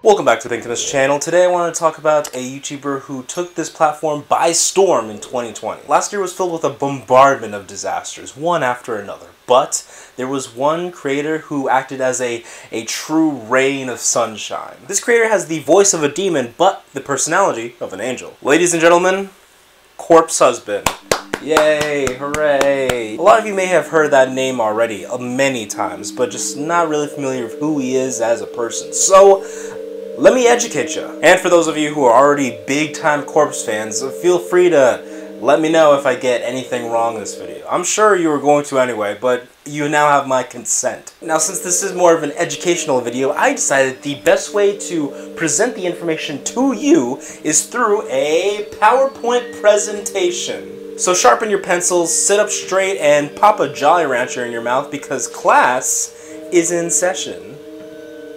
Welcome back to the Pinkamous channel. Today I want to talk about a YouTuber who took this platform by storm in 2020. Last year was filled with a bombardment of disasters, one after another. But there was one creator who acted as a true rain of sunshine. This creator has the voice of a demon, but the personality of an angel. Ladies and gentlemen, Corpse Husband. Yay, hooray. A lot of you may have heard that name already many times, but just not really familiar with who he is as a person. So, let me educate you. And for those of you who are already big-time Corpse fans, feel free to let me know if I get anything wrong in this video. I'm sure you were going to anyway, but you now have my consent. Now, since this is more of an educational video, I decided the best way to present the information to you is through a PowerPoint presentation. So sharpen your pencils, sit up straight, and pop a Jolly Rancher in your mouth because class is in session.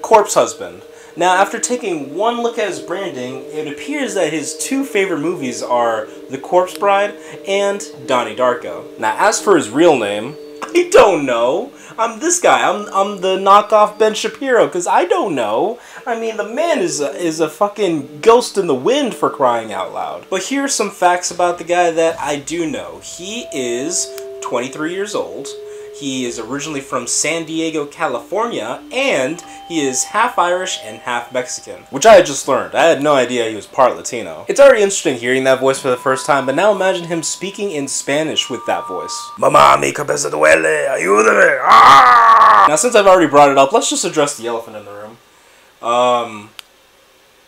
Corpse Husband. Now, after taking one look at his branding, it appears that his two favorite movies are The Corpse Bride and Donnie Darko. Now, as for his real name, I don't know. I'm this guy. I'm the knockoff Ben Shapiro, because I don't know. I mean, the man is a fucking ghost in the wind, for crying out loud. But here's some facts about the guy that I do know. He is 23 years old. He is originally from San Diego, California, and he is half Irish and half Mexican, which I had just learned. I had no idea he was part Latino. It's already interesting hearing that voice for the first time, but now imagine him speaking in Spanish with that voice. Mamá, mi cabeza duele, ayúdame, ah! Now, since I've already brought it up, let's just address the elephant in the room.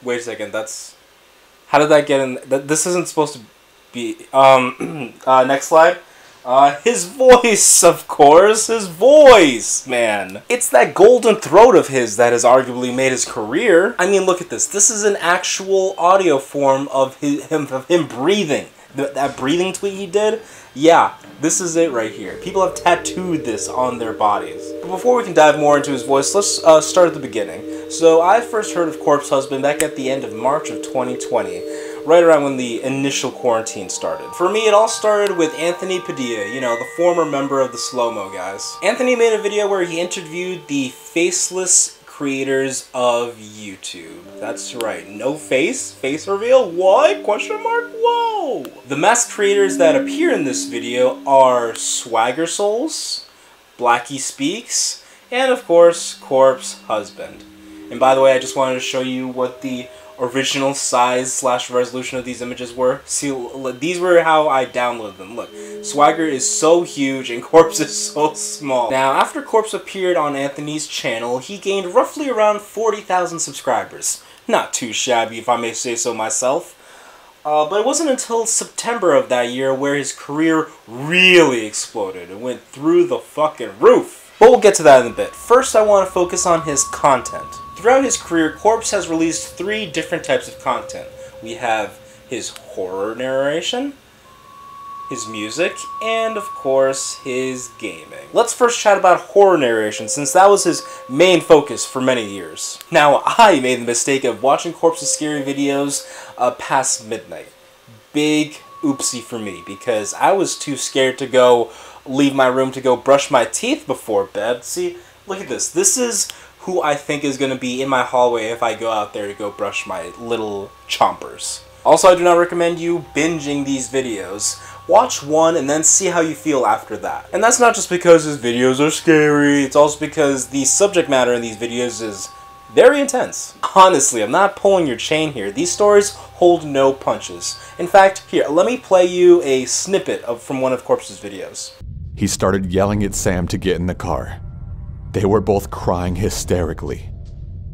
Wait a second, how did that get in? This isn't supposed to be, next slide. His voice, of course. His voice, man. It's that golden throat of his that has arguably made his career. I mean, look at this. This is an actual audio form of him breathing. That breathing tweet he did? Yeah, this is it right here. People have tattooed this on their bodies. But before we can dive more into his voice, let's start at the beginning. So, I first heard of Corpse Husband back at the end of March of 2020. Right around when the initial quarantine started. For me, it all started with Anthony Padilla, you know, the former member of the Slow-Mo guys. Anthony made a video where he interviewed the faceless creators of YouTube. That's right, no face reveal, what? Question mark? Whoa! The masked creators that appear in this video are Swagger Souls, Blackie Speaks, and of course, Corpse Husband. And by the way, I just wanted to show you what the original size / resolution of these images were. See, these were how I downloaded them. Look, Swagger is so huge and Corpse is so small. Now, after Corpse appeared on Anthony's channel, he gained roughly around 40,000 subscribers. Not too shabby, if I may say so myself. But it wasn't until September of that year where his career really exploded. It went through the fucking roof. But we'll get to that in a bit. First, I want to focus on his content. Throughout his career, Corpse has released 3 different types of content. We have his horror narration, his music, and of course, his gaming. Let's first chat about horror narration, since that was his main focus for many years. Now, I made the mistake of watching Corpse's scary videos past midnight. Big oopsie for me, because I was too scared to leave my room to go brush my teeth before bed. See, look at this. This is who I think is going to be in my hallway if I go out there to go brush my little chompers. Also, I do not recommend you binging these videos. Watch one and then see how you feel after that. And that's not just because his videos are scary, it's also because the subject matter in these videos is very intense. Honestly, I'm not pulling your chain here. These stories hold no punches. In fact, here, let me play you a snippet from one of Corpse's videos. He started yelling at Sam to get in the car. They were both crying hysterically.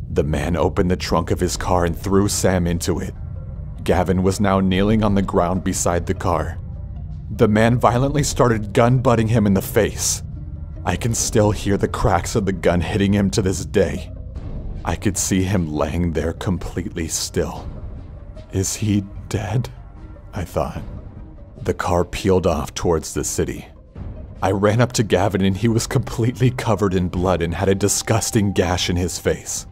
The man opened the trunk of his car and threw Sam into it. Gavin was now kneeling on the ground beside the car. The man violently started gun-butting him in the face. I can still hear the cracks of the gun hitting him to this day. I could see him laying there completely still. Is he dead? I thought. The car peeled off towards the city. I ran up to Gavin and he was completely covered in blood and had a disgusting gash in his face.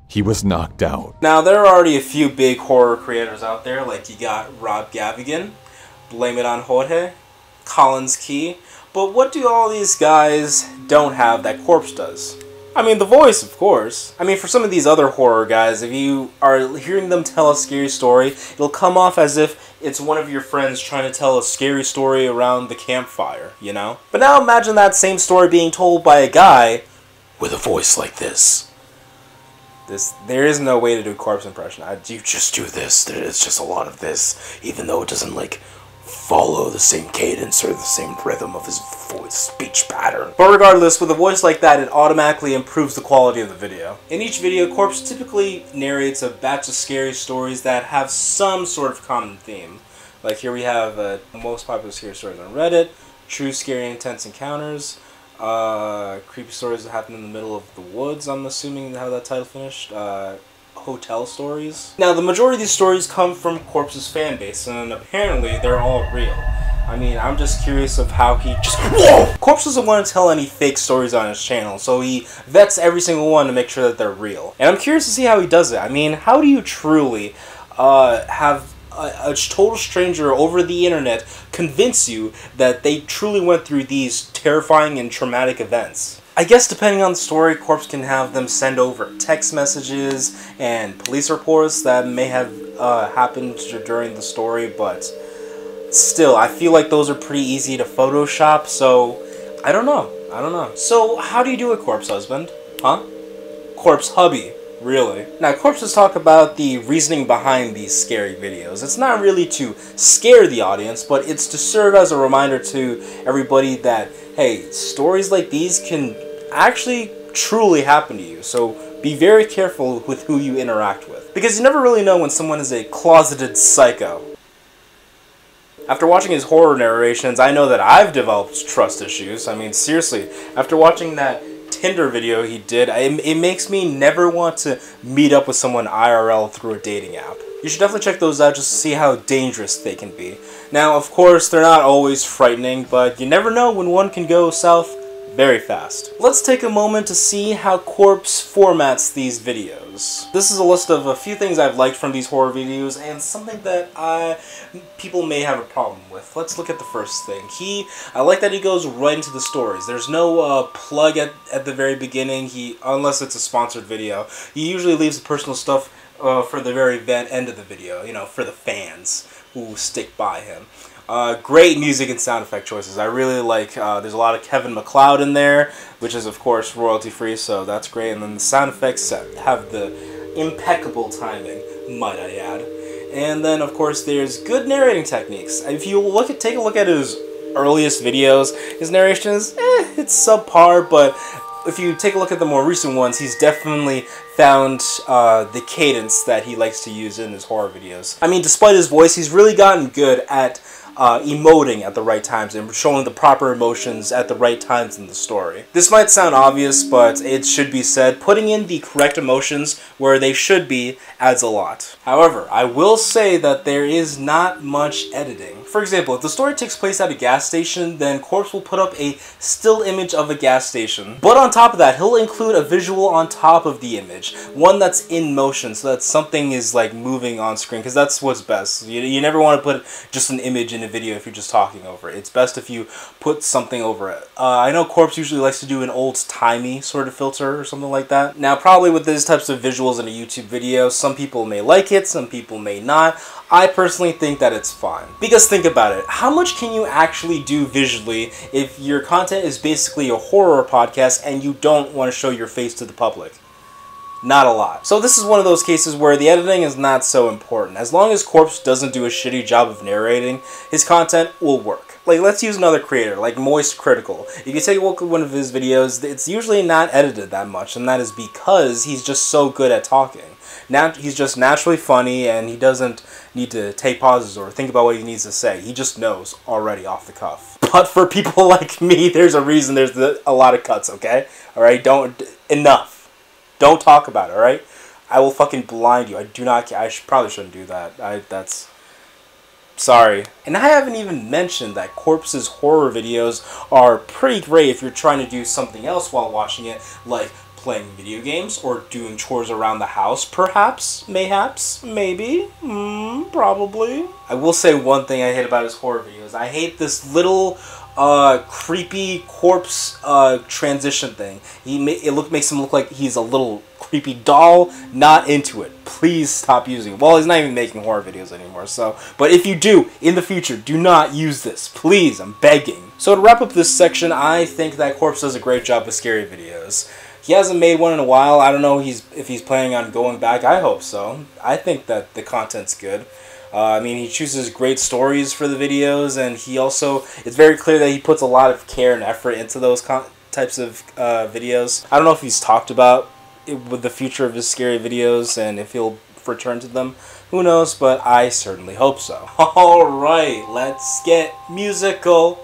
He was knocked out. Now, there are already a few big horror creators out there, like you got Rob Gavigan, Blame It on Jorge, Collins Key, but what do all these guys don't have that Corpse does? I mean, the voice, of course. I mean, for some of these other horror guys, if you are hearing them tell a scary story, it'll come off as if it's one of your friends trying to tell a scary story around the campfire, you know? But now imagine that same story being told by a guy with a voice like this. There is no way to do a corpse impression. You just do this. It's just a lot of this, even though it doesn't, like, follow the same cadence or the same rhythm of his voice, speech pattern. But regardless, with a voice like that, it automatically improves the quality of the video. In each video, Corpse typically narrates a batch of scary stories that have some sort of common theme. Like here we have most popular scary stories on Reddit, true scary intense encounters, creepy stories that happen in the middle of the woods, I'm assuming how that title finished, hotel stories. Now, the majority of these stories come from Corpse's fan base, and apparently they're all real. I mean, I'm just curious of how he just... Whoa! Corpse doesn't want to tell any fake stories on his channel, so he vets every single one to make sure that they're real. And I'm curious to see how he does it. I mean, how do you truly have a total stranger over the internet convince you that they truly went through these terrifying and traumatic events? I guess depending on the story, Corpse can have them send over text messages and police reports that may have happened during the story, but still, I feel like those are pretty easy to Photoshop, so I don't know. So how do you do it, Corpse husband? Huh? Corpse hubby. Really? Now, Corpses talk about the reasoning behind these scary videos. It's not really to scare the audience, but it's to serve as a reminder to everybody that, hey, stories like these can actually truly happen to you. So be very careful with who you interact with, because you never really know when someone is a closeted psycho. After watching his horror narrations, I know that I've developed trust issues. I mean, seriously, after watching that Tinder video he did, it makes me never want to meet up with someone IRL through a dating app. You should definitely check those out just to see how dangerous they can be. Now, of course, they're not always frightening, but you never know when one can go south very fast. Let's take a moment to see how Corpse formats these videos. This is a list of a few things I've liked from these horror videos and something that people may have a problem with. Let's look at the first thing. I like that he goes right into the stories. There's no plug at the very beginning, unless it's a sponsored video. He usually leaves the personal stuff for the very end of the video, you know, for the fans who stick by him. Great music and sound effect choices. I really like, there's a lot of Kevin MacLeod in there, which is of course royalty free, so that's great. And then the sound effects have the impeccable timing, might I add. And then of course there's good narrating techniques. If you take a look at his earliest videos, his narration is, it's subpar, but if you take a look at the more recent ones, he's definitely found the cadence that he likes to use in his horror videos. I mean, despite his voice, he's really gotten good at emoting at the right times and showing the proper emotions at the right times in the story. This might sound obvious, but it should be said. Putting in the correct emotions where they should be adds a lot. However, I will say that there is not much editing. For example, if the story takes place at a gas station, then Corpse will put up a still image of a gas station. But on top of that, he'll include a visual on top of the image. One that's in motion, so that something is like moving on screen, because that's what's best. You never want to put just an image in a video if you're just talking over it. It's best if you put something over it. I know Corpse usually likes to do an old-timey sort of filter or something like that. Now, probably with these types of visuals in a YouTube video, some people may like it, some people may not. I personally think that it's fine. Because think about it, how much can you actually do visually if your content is basically a horror podcast and you don't want to show your face to the public? Not a lot. So this is one of those cases where the editing is not so important. As long as Corpse doesn't do a shitty job of narrating, his content will work. Like, let's use another creator, like Moist Critical. If you take a look at one of his videos, it's usually not edited that much, and that is because he's just so good at talking. Now, he's just naturally funny, and he doesn't need to take pauses or think about what he needs to say. He just knows already off the cuff. But for people like me, there's a reason there's a lot of cuts, okay? Alright, enough. Don't talk about it, alright? I will fucking blind you. Probably shouldn't do that. Sorry. And I haven't even mentioned that Corpse's horror videos are pretty great if you're trying to do something else while watching it, like playing video games or doing chores around the house, perhaps, mayhaps, maybe, probably. I will say one thing I hate about his horror videos. I hate this little creepy corpse transition thing. Makes him look like he's a little creepy doll. Not into it. Please stop using it. Well, he's not even making horror videos anymore, so... But if you do, in the future, do not use this. Please, I'm begging. So to wrap up this section, I think that Corpse does a great job with scary videos. He hasn't made one in a while. I don't know if he's planning on going back. I hope so. I think that the content's good. I mean, he chooses great stories for the videos, and he also... It's very clear that he puts a lot of care and effort into those types of videos. I don't know if he's talked about with the future of his scary videos and if he'll return to them. Who knows, but I certainly hope so. Alright, let's get musical.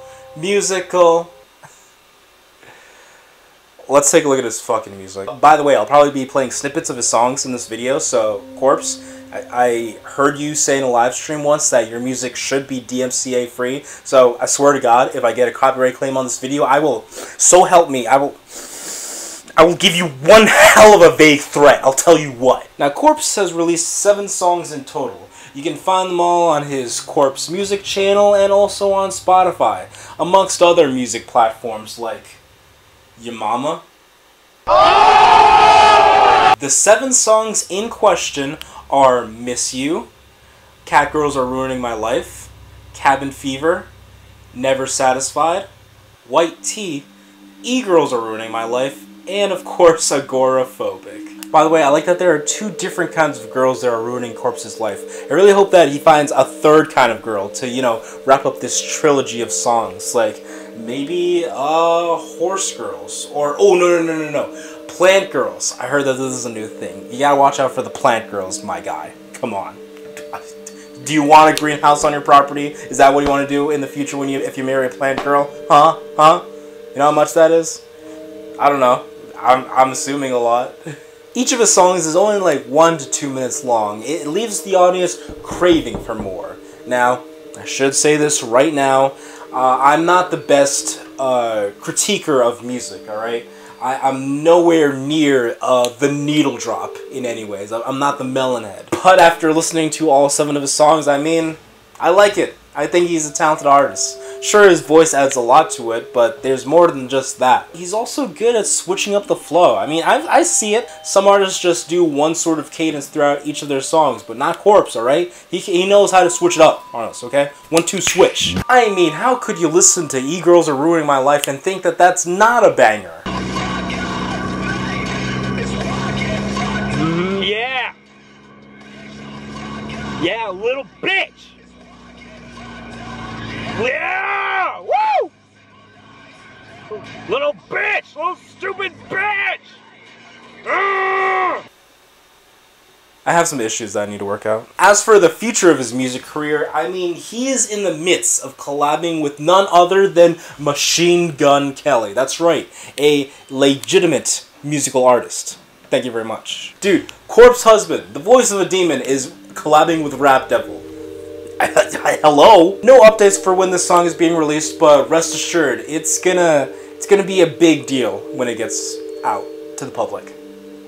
Let's take a look at his fucking music. By the way, I'll probably be playing snippets of his songs in this video, so Corpse, I heard you say in a live stream once that your music should be DMCA free, so I swear to God, if I get a copyright claim on this video, I will, so help me, I will give you one hell of a vague threat, I'll tell you what. Now, Corpse has released 7 songs in total. You can find them all on his Corpse music channel and also on Spotify, amongst other music platforms like your mama. The 7 songs in question are Miss You, Cat Girls Are Ruining My Life, Cabin Fever, Never Satisfied, White Tea, E-Girls Are Ruining My Life, and of course Agoraphobic. By the way, I like that there are 2 different kinds of girls that are ruining Corpse's life. I really hope that he finds a 3rd kind of girl to, you know, wrap up this trilogy of songs. Like, maybe, horse girls. Or, oh, no. Plant girls. I heard that this is a new thing. You gotta watch out for the plant girls, my guy. Come on. Do you want a greenhouse on your property? Is that what you want to do in the future if you marry a plant girl? Huh? You know how much that is? I don't know. I'm assuming a lot. Each of his songs is only like 1 to 2 minutes long. It leaves the audience craving for more. Now, I should say this right now. I'm not the best critiquer of music, alright? I'm nowhere near the needle drop in any ways. I'm not the melonhead. But after listening to all 7 of his songs, I mean, I like it. I think he's a talented artist. Sure, his voice adds a lot to it, but there's more than just that. He's also good at switching up the flow. I mean, I see it. Some artists just do one sort of cadence throughout each of their songs, but not Corpse, alright? He knows how to switch it up on us, okay? 1-2 switch. I mean, how could you listen to E-Girls Are Ruining My Life and think that that's not a banger? Yeah, little bitch! Yeah! Woo! Little bitch! Little stupid bitch! I have some issues that I need to work out. As for the future of his music career, I mean, he is in the midst of collabing with none other than Machine Gun Kelly. That's right, a legitimate musical artist. Thank you very much. Dude, Corpse Husband, the voice of a demon, is collabing with Rap Devil. Hello? No updates for when this song is being released, but rest assured, it's gonna be a big deal when it gets out to the public.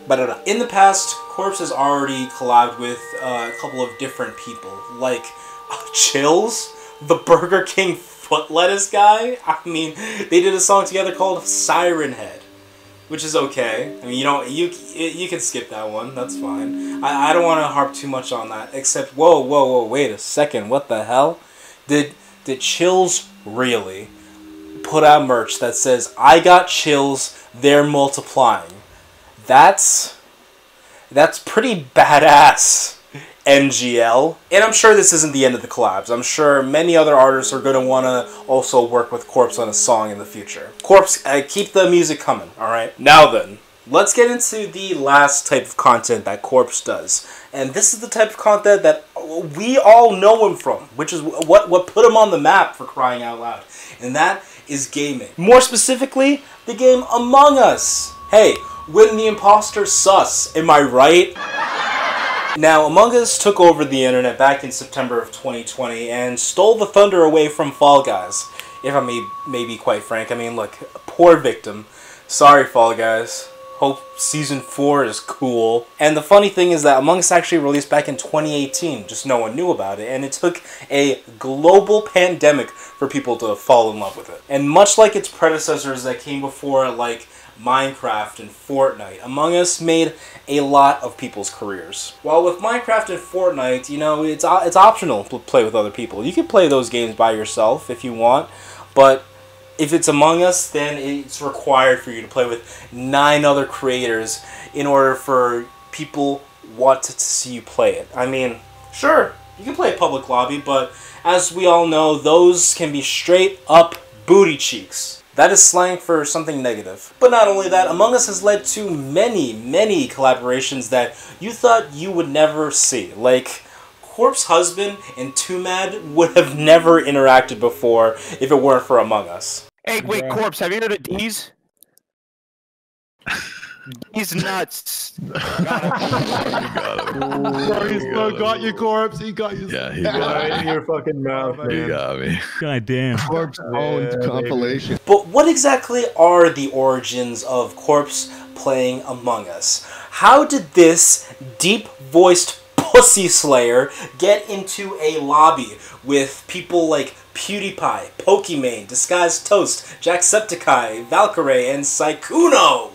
But in the past, Corpse has already collabed with a couple of different people, like Chills, the Burger King foot lettuce guy. I mean, they did a song together called Siren Head, which is okay. I mean, you can skip that one. That's fine. I don't want to harp too much on that. Except, whoa, wait a second. What the hell? Did Chills really put out merch that says "I got chills, they're multiplying"? That's pretty badass. NGL. And I'm sure this isn't the end of the collabs. I'm sure many other artists are going to want to also work with Corpse on a song in the future. Corpse, keep the music coming, alright? Now then, let's get into the last type of content that Corpse does. And this is the type of content that we all know him from, which is what put him on the map, for crying out loud. And that is gaming. More specifically, the game Among Us. Hey, win the imposter sus, am I right? Now, Among Us took over the internet back in September of 2020 and stole the thunder away from Fall Guys. If I may be quite frank, I mean, look, poor victim. Sorry, Fall Guys. Hope Season 4 is cool. And the funny thing is that Among Us actually released back in 2018, just no one knew about it, and it took a global pandemic for people to fall in love with it. And much like its predecessors that came before, like Minecraft and Fortnite, Among Us made a lot of people's careers. While with Minecraft and Fortnite, you know, it's optional to play with other people. You can play those games by yourself if you want, but if it's Among Us, then it's required for you to play with 9 other creators in order for people want to see you play it. I mean, sure, you can play a public lobby, but as we all know, those can be straight up booty cheeks. That is slang for something negative. But not only that, Among Us has led to many, many collaborations that you thought you would never see. Like, Corpse Husband and Too Mad would have never interacted before if it weren't for Among Us. Hey, wait, Corpse, have you heard of D's? He's nuts. Got him. Bro, he still got you, Corpse. He got you. Yeah, he right got in me. your fucking mouth, man. He got me. God damn. Corpse owned compilation. But what exactly are the origins of Corpse playing Among Us? How did this deep-voiced pussy slayer get into a lobby with people like PewDiePie, Pokimane, Disguised Toast, Jacksepticeye, Valkyrae, and Sykkuno?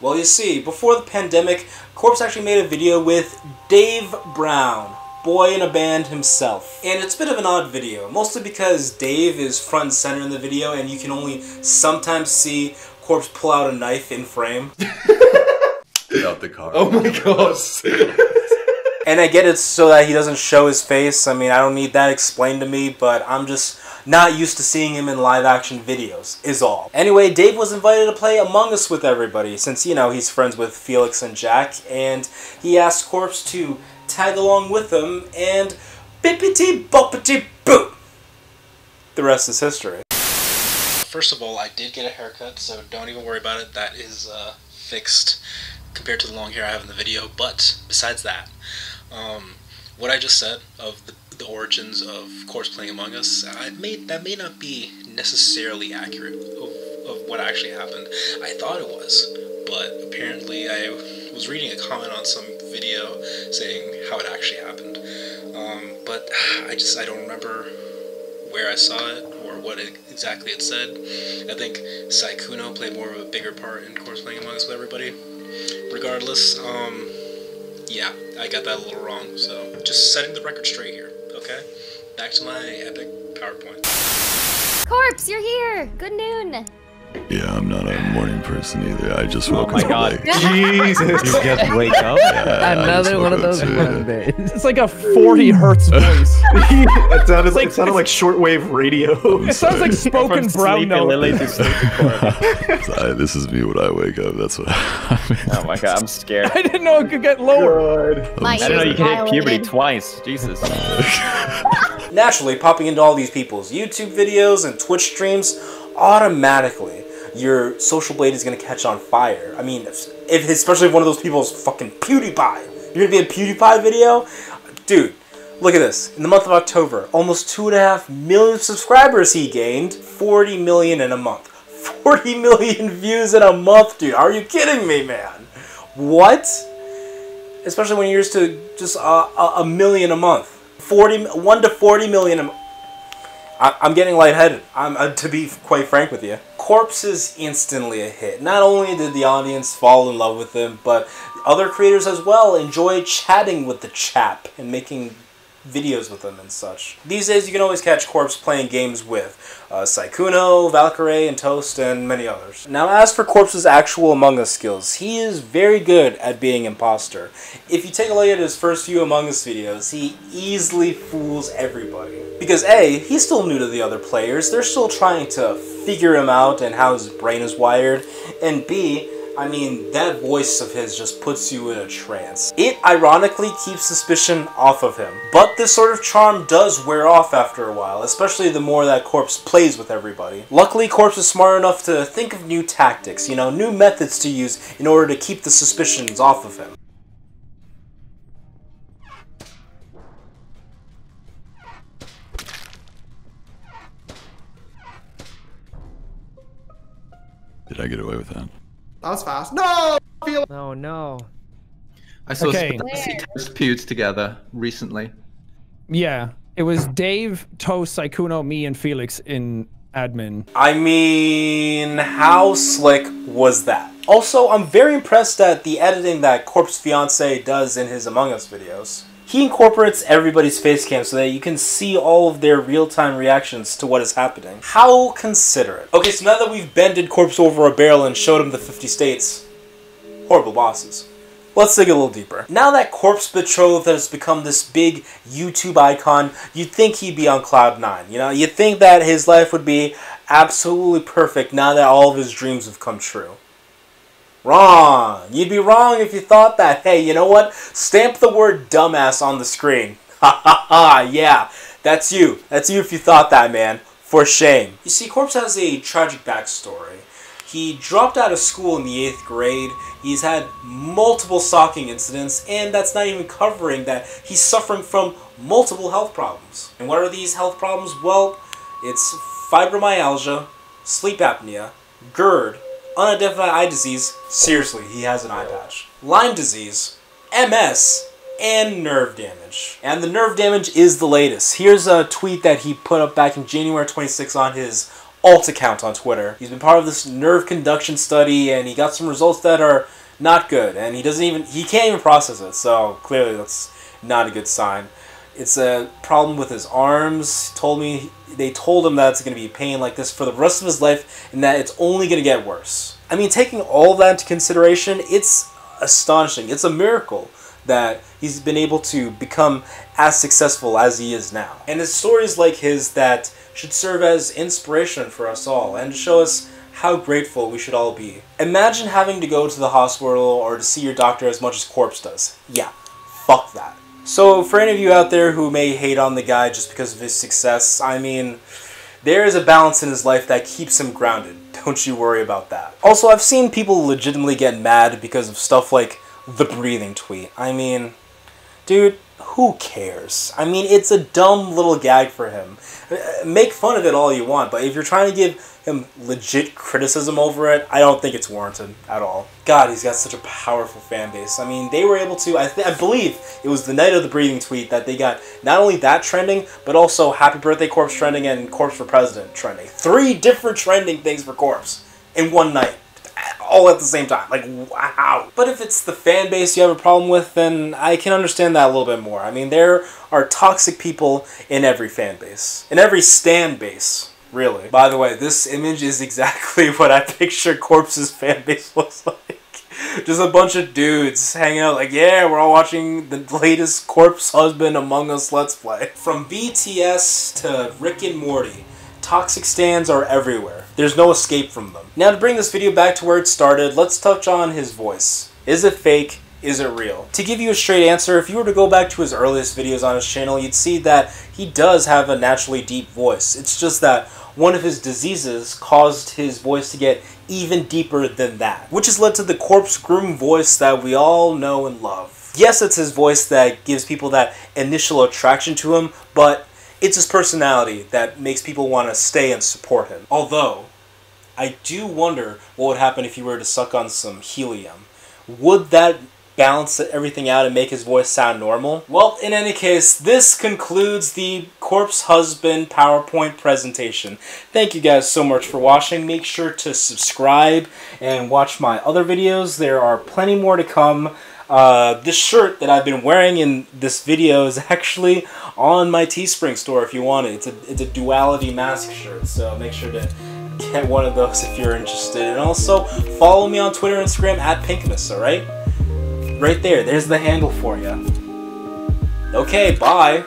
Well, you see, before the pandemic, Corpse actually made a video with Dave Brown, boy in a band himself. And it's a bit of an odd video, mostly because Dave is front and center in the video and you can only sometimes see Corpse pull out a knife in frame. Get out the car. Oh my gosh. And I get it so that he doesn't show his face. I mean, I don't need that explained to me, but I'm just not used to seeing him in live action videos, is all. Anyway, Dave was invited to play Among Us with everybody, since, you know, he's friends with Felix and Jack, and he asked Corpse to tag along with him, and bippity boppity boo! The rest is history. First of all, I did get a haircut, so don't even worry about it. That is fixed compared to the long hair I have in the video, but besides that, what I just said of the origins of Corpse playing Among Us, that may not be necessarily accurate of what actually happened. I thought it was, but apparently I was reading a comment on some video saying how it actually happened. But I don't remember where I saw it or what exactly it said. I think Sykkuno played more of a bigger part in Corpse playing Among Us with everybody. Regardless, yeah, I got that a little wrong, so just setting the record straight here, okay? Back to my epic PowerPoint. Corpse, you're here! Good noon! Yeah, I'm not a morning person either. I just woke up my God. late. Jesus. You just wake up? Yeah, I Another just one of woke up those too. Mondays. It's like a 40 hertz voice. That sounded like shortwave radio. It sounds like spoken brown note. This is me when I wake up. That's what Oh my god, I'm scared. I didn't know it could get lower. God. My I didn't know you could hit ears puberty dilated. twice. Jesus. Naturally, popping into all these people's YouTube videos and Twitch streams, automatically, your social blade is going to catch on fire. I mean, especially if one of those people is fucking PewDiePie. You're going to be a PewDiePie video? Dude, look at this. In the month of October, almost 2.5 million subscribers he gained. 40 million in a month. 40 million views in a month, dude. Are you kidding me, man? What? Especially when you're used to just a million a month. 1 to 40 million a month. I'm getting lightheaded, to be quite frank with you. Corpse is instantly a hit. Not only did the audience fall in love with him, but other creators as well enjoy chatting with the chap and making videos with him and such. These days you can always catch Corpse playing games with Sykkuno, Valkyrae, and Toast, and many others. Now as for Corpse's actual Among Us skills, he is very good at being imposter. If you take a look at his first few Among Us videos, he easily fools everybody. Because A, he's still new to the other players, they're still trying to figure him out and how his brain is wired, and B, I mean, that voice of his just puts you in a trance. It ironically keeps suspicion off of him. But this sort of charm does wear off after a while, especially the more that Corpse plays with everybody. Luckily, Corpse is smart enough to think of new tactics, you know, new methods to use in order to keep the suspicions off of him. Did I get away with that? That was fast. No! Oh no. I saw Okay. spicy toast pewds together recently. Yeah, it was Dave, Toast, Saikuno, me, and Felix in admin. I mean, how slick was that? Also, I'm very impressed at the editing that Corpse Fiance does in his Among Us videos. He incorporates everybody's face cam so that you can see all of their real-time reactions to what is happening. How considerate. Okay, so now that we've bended Corpse over a barrel and showed him the 50 states, horrible bosses. Let's dig a little deeper. Now that Corpse Betrothed has become this big YouTube icon, you'd think he'd be on cloud 9. You know, you'd think that his life would be absolutely perfect now that all of his dreams have come true. Wrong. You'd be wrong if you thought that. Hey, you know what? Stamp the word dumbass on the screen. Ha ha ha, yeah. That's you. That's you if you thought that, man. For shame. You see, Corpse has a tragic backstory. He dropped out of school in the 8th grade, he's had multiple stalking incidents, and that's not even covering that he's suffering from multiple health problems. And what are these health problems? Well, it's fibromyalgia, sleep apnea, GERD, unidentified eye disease, seriously, he has an eye patch, Lyme disease, MS, and nerve damage. And the nerve damage is the latest. Here's a tweet that he put up back in January 26 on his alt account on Twitter. He's been part of this nerve conduction study and he got some results that are not good, and he can't even process it, so clearly that's not a good sign. It's a problem with his arms. They told him that it's going to be pain like this for the rest of his life and that it's only going to get worse. I mean, taking all that into consideration, it's astonishing. It's a miracle that he's been able to become as successful as he is now. And it's stories like his that should serve as inspiration for us all and show us how grateful we should all be. Imagine having to go to the hospital or to see your doctor as much as Corpse does. Yeah, fuck that. So for any of you out there who may hate on the guy just because of his success, I mean, there is a balance in his life that keeps him grounded. Don't you worry about that. Also, I've seen people legitimately get mad because of stuff like the breathing tweet. I mean, dude, who cares? I mean, it's a dumb little gag for him. Make fun of it all you want, but if you're trying to give him legit criticism over it, I don't think it's warranted at all. God, he's got such a powerful fan base. I mean, they were able to, I believe it was the night of the breathing tweet that they got not only that trending, but also Happy Birthday Corpse trending and Corpse for President trending. 3 different trending things for Corpse in one night. All at the same time. Like, wow. But if it's the fan base you have a problem with, then I can understand that a little bit more. I mean, there are toxic people in every fan base. In every stan base, really. By the way, this image is exactly what I picture Corpse's fan base looks like. Just a bunch of dudes hanging out like, yeah, we're all watching the latest Corpse Husband Among Us Let's Play. From BTS to Rick and Morty, toxic stans are everywhere. There's no escape from them. Now to bring this video back to where it started, let's touch on his voice. Is it fake? Is it real? To give you a straight answer, if you were to go back to his earliest videos on his channel, you'd see that he does have a naturally deep voice. It's just that one of his diseases caused his voice to get even deeper than that, which has led to the Corpse Groom voice that we all know and love. Yes, it's his voice that gives people that initial attraction to him, but it's his personality that makes people want to stay and support him. Although, I do wonder what would happen if he were to suck on some helium. Would that balance everything out and make his voice sound normal? Well, in any case, this concludes the Corpse Husband PowerPoint presentation. Thank you guys so much for watching. Make sure to subscribe and watch my other videos. There are plenty more to come. This shirt that I've been wearing in this video is actually on my Teespring store if you want it. It's a duality mask shirt, so make sure to get one of those if you're interested. And also, follow me on Twitter and Instagram at Pinkamous, alright? Right there, there's the handle for you. Okay, bye!